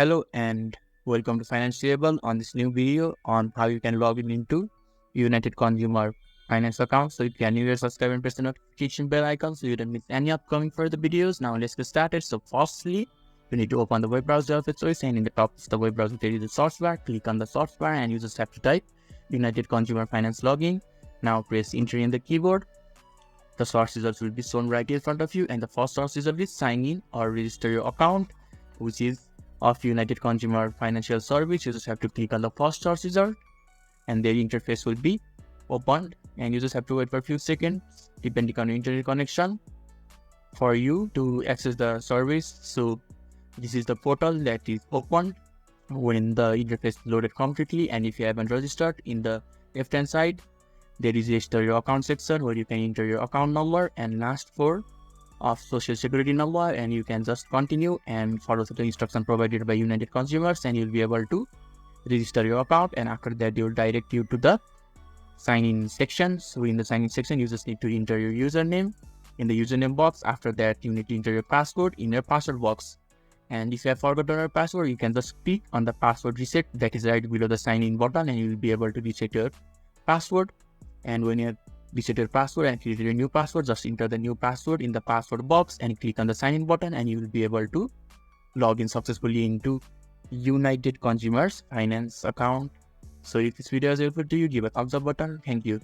Hello and welcome to Financeable. On this new video on how you can log into United Consumer Finance account. So you can subscribe and press the notification bell icon so you don't miss any upcoming further videos. Now let's get started. So firstly, you need to open the web browser of your choice, and in the top of the web browser there is the search bar. Click on the search bar and you just have to type United Consumer Finance login. Now press enter in the keyboard. The search results will be shown right in front of you, and the first search result is sign in or register your account, which is of United Consumer Financial Service. You just have to click on the first search result and their interface will be opened, and you just have to wait for a few seconds depending on your internet connection for you to access the service. So this is the portal that is opened when the interface loaded completely, and if you haven't registered, in the left hand side there is register your account section where you can enter your account number and last four of social security number, and you can just continue and follow the instruction provided by United Consumers, and you'll be able to register your account. And after that they will direct you to the sign in section. So in the sign in section you just need to enter your username in the username box. After that you need to enter your password in your password box, and if you have forgotten your password you can just click on the password reset that is right below the sign in button, and you will be able to reset your password. And when you have reset your password and create a new password, just enter the new password in the password box and click on the sign in button, and you will be able to log in successfully into United Consumers Finance account. So if this video is helpful to you, give a thumbs up button. Thank you.